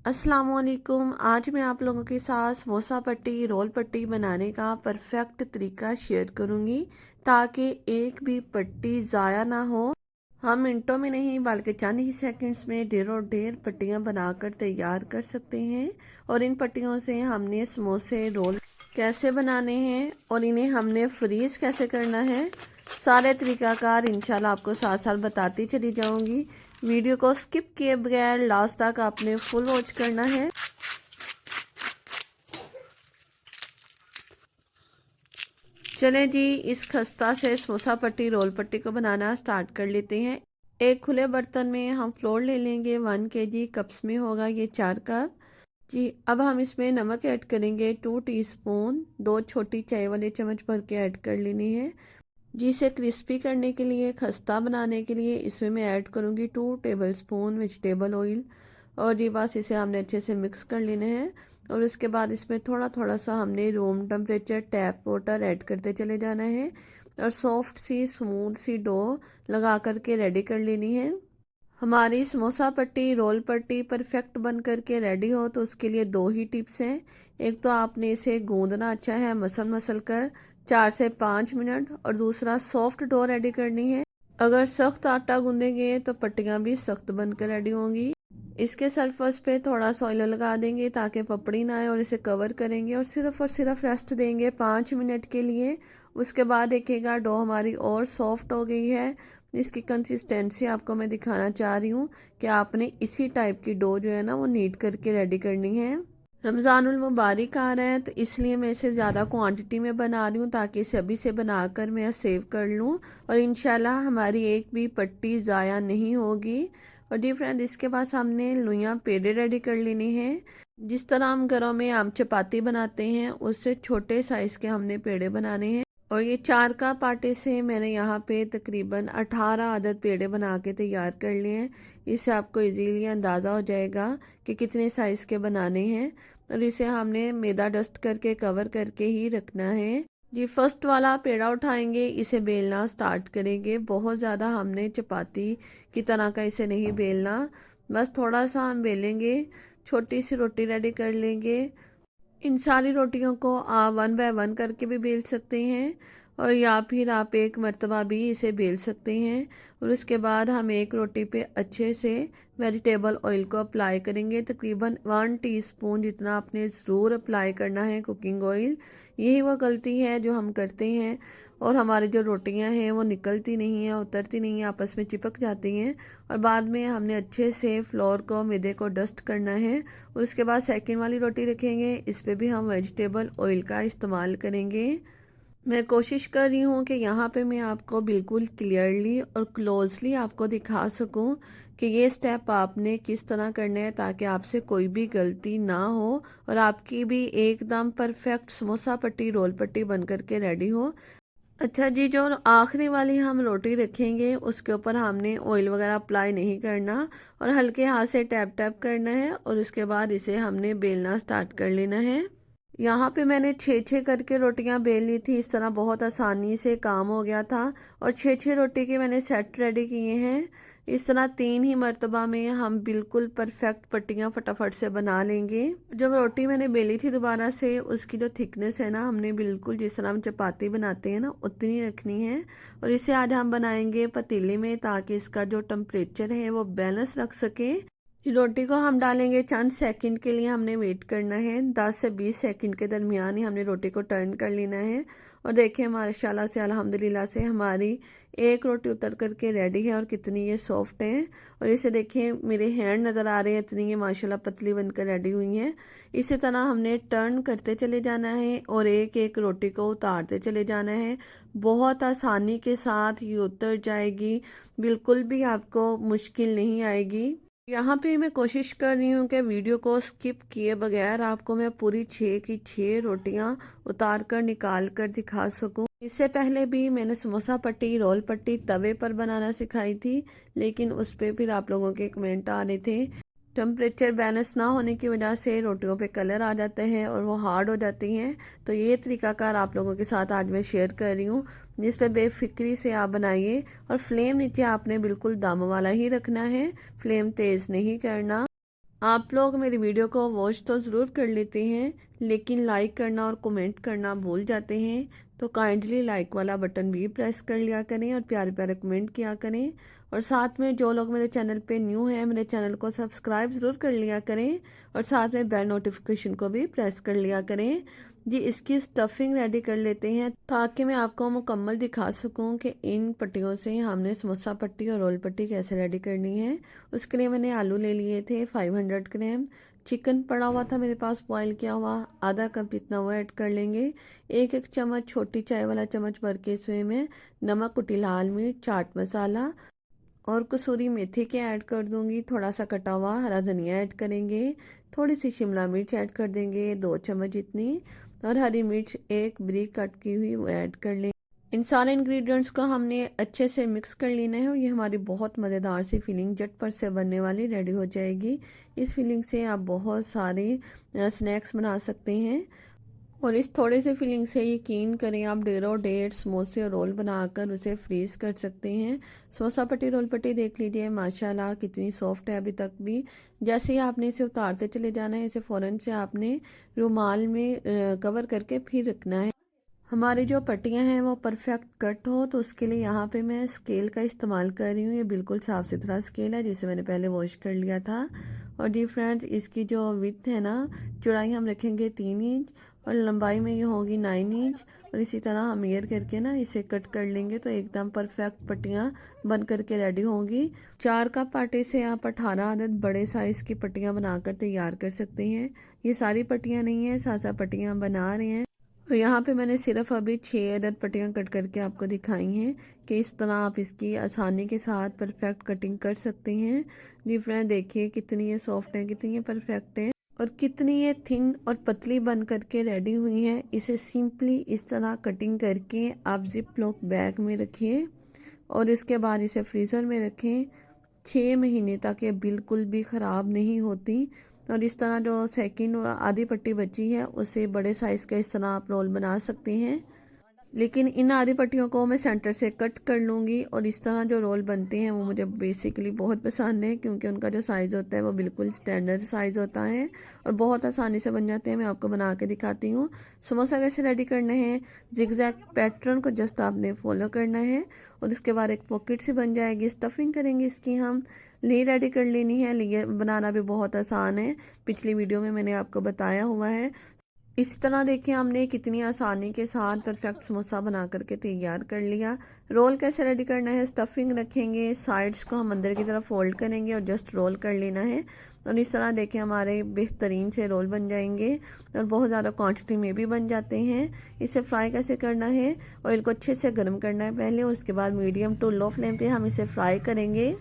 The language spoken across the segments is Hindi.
अस्सलामुअलैकुम। आज मैं आप लोगों के साथ समोसा पट्टी रोल पट्टी बनाने का परफेक्ट तरीका शेयर करूंगी ताकि एक भी पट्टी ज़ाया ना हो। हम मिनटों में नहीं बल्कि चंद ही सेकंड्स में ढेरों ढेर पट्टियां बनाकर तैयार कर सकते हैं। और इन पट्टियों से हमने समोसे रोल कैसे बनाने हैं और इन्हें हमने फ्रीज कैसे करना है, सारे तरीकाकार इंशाल्लाह आपको साथ साथ बताती चली जाऊंगी। वीडियो को स्किप किए बगैर लास्ट तक आपने फुल वॉच करना है। चलें जी, इस खस्ता से समोसा पट्टी रोल पट्टी को बनाना स्टार्ट कर लेते हैं। एक खुले बर्तन में हम फ्लोर ले लेंगे। 1 kg कप्स में होगा ये 4 कप जी। अब हम इसमें नमक ऐड करेंगे 2 टीस्पून, 2 छोटी चाय वाले चम्मच भर के ऐड कर लेनी है जी। इसे क्रिस्पी करने के लिए, खस्ता बनाने के लिए इसमें मैं ऐड करूँगी 2 टेबलस्पून वेजिटेबल ऑयल। और ये बस इसे हमने अच्छे से मिक्स कर लेना है। और उसके बाद इसमें थोड़ा थोड़ा सा हमने room temperature tap water add करते चले जाना है और सॉफ्ट सी स्मूथ सी डो लगा करके रेडी कर लेनी है। हमारी समोसा पट्टी रोल पट्टी परफेक्ट बन करके रेडी हो तो उसके लिए 2 ही टिप्स हैं। एक तो आपने इसे गूंदना अच्छा है मसल मसल कर 4 से 5 मिनट, और दूसरा सॉफ्ट डो रेडी करनी है। अगर सख्त आटा गूंदेंगे तो पट्टियां भी सख्त बनकर रेडी होंगी। इसके सरफेस पे थोड़ा सा ऑयल लगा देंगे ताकि पपड़ी ना आए और इसे कवर करेंगे और सिर्फ रेस्ट देंगे 5 मिनट के लिए। उसके बाद देखिएगा डो हमारी और सॉफ्ट हो गई है। इसकी कंसिस्टेंसी आपको मैं दिखाना चाह रही हूँ कि आपने इसी टाइप की डो जो है ना वो नीड करके रेडी करनी है। रमज़ानुल मुबारक आ रहा है तो इसलिए मैं इसे ज़्यादा क्वांटिटी में बना रही हूँ ताकि इसे अभी से बनाकर मैं सेव कर लूँ और इंशाल्लाह हमारी एक भी पट्टी ज़ाया नहीं होगी। और डी फ्रेंड, इसके पास हमने लुइयाँ पेड़े रेडी कर लेने हैं। जिस तरह हम घरों में आम चपाती बनाते हैं उससे छोटे साइज़ के हमने पेड़े बनाने हैं। और ये 4 कप आटे से मैंने यहाँ पे तकरीबन 18 अदद पेड़े बना के तैयार कर लिए हैं। इससे आपको इजीली अंदाज़ा हो जाएगा कि कितने साइज़ के बनाने हैं। और इसे हमने मैदा डस्ट करके कवर करके ही रखना है जी। फर्स्ट वाला पेड़ा उठाएंगे, इसे बेलना स्टार्ट करेंगे। बहुत ज़्यादा हमने चपाती की तरह का इसे नहीं बेलना, बस थोड़ा सा हम बेलेंगे। छोटी सी रोटी रेडी कर लेंगे। इन सारी रोटियों को आप 1 बाय 1 करके भी बेल सकते हैं और या फिर आप एक मर्तबा भी इसे बेल सकते हैं। और उसके बाद हम एक रोटी पे अच्छे से वेजिटेबल ऑयल को अप्लाई करेंगे। तकरीबन 1 टीस्पून जितना आपने ज़रूर अप्लाई करना है कुकिंग ऑयल। यही वो गलती है जो हम करते हैं और हमारी जो रोटियां हैं वो निकलती नहीं हैं, उतरती नहीं हैं, आपस में चिपक जाती हैं। और बाद में हमने अच्छे से फ्लोर को मैदे को डस्ट करना है। उसके बाद सेकंड वाली रोटी रखेंगे, इस पे भी हम वेजिटेबल ऑयल का इस्तेमाल करेंगे। मैं कोशिश कर रही हूँ कि यहाँ पे मैं आपको बिल्कुल क्लियरली और क्लोजली आपको दिखा सकूँ कि ये स्टेप आपने किस तरह करना है ताकि आपसे कोई भी गलती ना हो और आपकी भी एकदम परफेक्ट समोसा पट्टी रोल पट्टी बन करके रेडी हो। अच्छा जी, जो आखिरी वाली हम रोटी रखेंगे उसके ऊपर हमने ऑयल वगैरह अप्लाई नहीं करना और हल्के हाथ से टैप टैप करना है और उसके बाद इसे हमने बेलना स्टार्ट कर लेना है। यहाँ पे मैंने 6-6 करके रोटियां बेल ली थी। इस तरह बहुत आसानी से काम हो गया था और 6-6 रोटी के मैंने सेट रेडी किए हैं। इस तरह 3 ही मर्तबा में हम बिल्कुल परफेक्ट पट्टियाँ फटाफट से बना लेंगे। जो रोटी मैंने बेली थी दोबारा से, उसकी जो थिकनेस है ना, हमने बिल्कुल जिस तरह हम चपाती बनाते हैं ना उतनी रखनी है। और इसे आज हम बनाएंगे पतीले में ताकि इसका जो टेम्परेचर है वो बैलेंस रख सके। रोटी को हम डालेंगे, चंद सेकंड के लिए हमने वेट करना है। 10 से 20 सेकंड के दरमियान ही हमने रोटी को टर्न कर लेना है। और देखिए माशाल्लाह से अल्हम्दुलिल्लाह से हमारी एक रोटी उतर करके रेडी है और कितनी ये सॉफ्ट है। और इसे देखिए मेरे हैंड नज़र आ रहे हैं, इतनी ये माशाल्लाह पतली बनकर रेडी हुई हैं। इसी तरह हमने टर्न करते चले जाना है और एक एक रोटी को उतारते चले जाना है। बहुत आसानी के साथ ये उतर जाएगी, बिल्कुल भी आपको मुश्किल नहीं आएगी। यहाँ पे मैं कोशिश कर रही हूँ कि वीडियो को स्किप किए बगैर आपको मैं पूरी 6 की 6 रोटियाँ उतार कर निकाल कर दिखा सकूँ। इससे पहले भी मैंने समोसा पट्टी रोल पट्टी तवे पर बनाना सिखाई थी, लेकिन उस पर फिर आप लोगों के कमेंट आ रहे थे टेम्परेचर बैलेंस ना होने की वजह से रोटियों पे कलर आ जाते हैं और वो हार्ड हो जाती हैं। तो ये तरीकाकार आप लोगों के साथ आज मैं शेयर कर रही हूँ जिस पे बेफिक्री से आप बनाइए। और फ्लेम नीचे आपने बिल्कुल दम वाला ही रखना है, फ्लेम तेज़ नहीं करना। आप लोग मेरी वीडियो को वॉच तो ज़रूर कर लेते हैं, लेकिन लाइक करना और कमेंट करना भूल जाते हैं। तो काइंडली लाइक वाला बटन भी प्रेस कर लिया करें और प्यारे प्यारे कमेंट किया करें। और साथ में जो लोग मेरे चैनल पे न्यू हैं, मेरे चैनल को सब्सक्राइब ज़रूर कर लिया करें और साथ में बेल नोटिफिकेशन को भी प्रेस कर लिया करें। जी, इसकी स्टफिंग रेडी कर लेते हैं ताकि मैं आपको मुकम्मल दिखा सकूं कि इन पट्टियों से हमने समोसा पट्टी और रोल पट्टी कैसे रेडी करनी है। उसके लिए मैंने आलू ले लिए थे 500 ग्राम। चिकन पड़ा हुआ था मेरे पास बॉईल किया हुआ, आधा कप जितना वो ऐड कर लेंगे। एक चम्मच छोटी चाय वाला चम्मच भर के इसमें मैं नमक, कुटी लाल मिर्च, चाट मसाला और कसूरी मेथी के ऐड कर दूंगी। थोड़ा सा कटा हुआ हरा धनिया ऐड करेंगे। थोड़ी सी शिमला मिर्च ऐड कर देंगे 2 चम्मच जितनी, और हरी मिर्च एक ब्रीक कट की हुई वो ऐड कर लेंगे। इन सारे इंग्रेडिएंट्स को हमने अच्छे से मिक्स कर लेना है और ये हमारी बहुत मज़ेदार सी फीलिंग झटपट से बनने वाली रेडी हो जाएगी। इस फीलिंग से आप बहुत सारे स्नैक्स बना सकते हैं और इस थोड़े से फीलिंग से यकीन करें आप डेरों डेढ़ समोसे और रोल बनाकर उसे फ्रीज कर सकते हैं। समोसा पट्टी रोल पट्टी देख लीजिए माशाल्लाह कितनी सॉफ्ट है अभी तक भी। जैसे ही आपने इसे उतारते चले जाना है, इसे फ़ौरन से आपने रुमाल में कवर करके फिर रखना है। हमारी जो पट्टियां हैं वो परफेक्ट कट हो, तो उसके लिए यहाँ पे मैं स्केल का इस्तेमाल कर रही हूँ। ये बिल्कुल साफ़ सुथरा स्केल है जिसे मैंने पहले वॉश कर लिया था। और जी फ्रेंड्स, इसकी जो विड्थ है ना, चौड़ाई हम रखेंगे 3 इंच और लंबाई में ये होगी 9 इंच। और इसी तरह हम मेयर करके ना इसे कट कर लेंगे तो एकदम परफेक्ट पट्टियाँ बन करके रेडी होंगी। 4 कप आटे से आप 18 अदद बड़े साइज़ की पट्टियाँ बनाकर तैयार कर सकते हैं। ये सारी पट्टियाँ नहीं है, 7 पट्टियाँ बना रहे हैं। तो यहाँ पे मैंने सिर्फ अभी 6 अदद पट्टियाँ कट करके आपको दिखाई हैं कि इस तरह आप इसकी आसानी के साथ परफेक्ट कटिंग कर सकते हैं। जी फ्रेंड, देखिए कितनी ये सॉफ्ट है, कितनी ये परफेक्ट है और कितनी ये थिन और पतली बन करके रेडी हुई है। इसे सिंपली इस तरह कटिंग करके आप जिप लॉक बैग में रखिए और इसके बाद इसे फ्रीज़र में रखें। 6 महीने तक ये बिल्कुल भी ख़राब नहीं होती। और इस तरह जो सेकंड आधी पट्टी बची है उसे बड़े साइज़ का इस तरह आप रोल बना सकते हैं। लेकिन इन आधी पट्टियों को मैं सेंटर से कट कर लूँगी और इस तरह जो रोल बनते हैं वो मुझे बेसिकली बहुत पसंद है क्योंकि उनका जो साइज़ होता है वो बिल्कुल स्टैंडर्ड साइज़ होता है और बहुत आसानी से बन जाते हैं। मैं आपको बना के दिखाती हूँ। समोसा कैसे रेडी करना है, जिगजैग पैटर्न को जस्ट आपने फॉलो करना है और इसके बाद एक पॉकेट सी बन जाएगी। स्टफिंग करेंगे इसकी, हम ली रेडी कर लेनी है। ली बनाना भी बहुत आसान है, पिछली वीडियो में मैंने आपको बताया हुआ है। इस तरह देखिए हमने कितनी आसानी के साथ परफेक्ट समोसा बना करके तैयार कर लिया। रोल कैसे रेडी करना है, स्टफिंग रखेंगे, साइड्स को हम अंदर की तरफ फोल्ड करेंगे और जस्ट रोल कर लेना है। और इस तरह देखिए हमारे बेहतरीन से रोल बन जाएंगे और बहुत ज़्यादा क्वांटिटी में भी बन जाते हैं। इसे फ्राई कैसे करना है, ऑयल को अच्छे से गर्म करना है पहले, उसके बाद मीडियम टू लो फ्लेम पे हम इसे फ्राई करेंगे।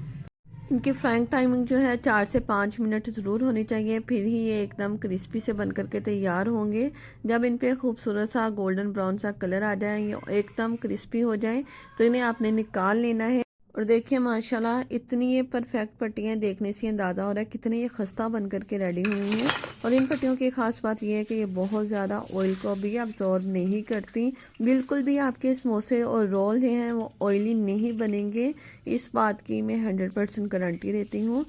इनकी फ्राइंग टाइमिंग जो है 4 से 5 मिनट ज़रूर होनी चाहिए, फिर ही ये एकदम क्रिस्पी से बन करके तैयार होंगे। जब इन पे खूबसूरत सा गोल्डन ब्राउन सा कलर आ जाए, ये एकदम क्रिस्पी हो जाए, तो इन्हें आपने निकाल लेना है। और देखिए माशाल्लाह इतनी ये परफेक्ट पट्टियाँ देखने से अंदाज़ा हो रहा है कितनी ये खस्ता बन करके रेडी हुई हैं। और इन पट्टियों की ख़ास बात यह है कि ये बहुत ज़्यादा ऑयल को भी अब्जॉर्ब नहीं करती। बिल्कुल भी आपके समोसे और रोल जो हैं वो ऑयली नहीं बनेंगे, इस बात की मैं 100% गारंटी देती हूँ।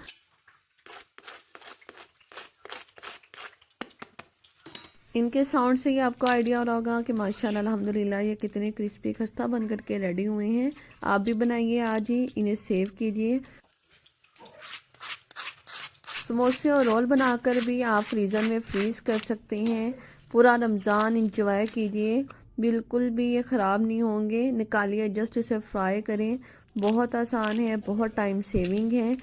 इनके साउंड से ही आपको आइडिया हो रहा होगा कि माशाल्लाह अल्हम्दुलिल्लाह ये कितने क्रिस्पी खस्ता बन करके रेडी हुए हैं। आप भी बनाइए आज ही, इन्हें सेव कीजिए। समोसे और रोल बनाकर भी आप फ्रीज़र में फ्रीज कर सकते हैं। पूरा रमज़ान इंजॉय कीजिए, बिल्कुल भी ये ख़राब नहीं होंगे। निकालिए, जस्ट इसे फ्राई करें, बहुत आसान है, बहुत टाइम सेविंग है।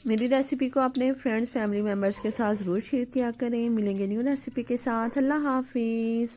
मेरी रेसिपी को अपने फ्रेंड्स फैमिली मेम्बर्स के साथ ज़रूर शेयर किया करें। मिलेंगे न्यू रेसिपी के साथ। अल्लाह हाफिज़।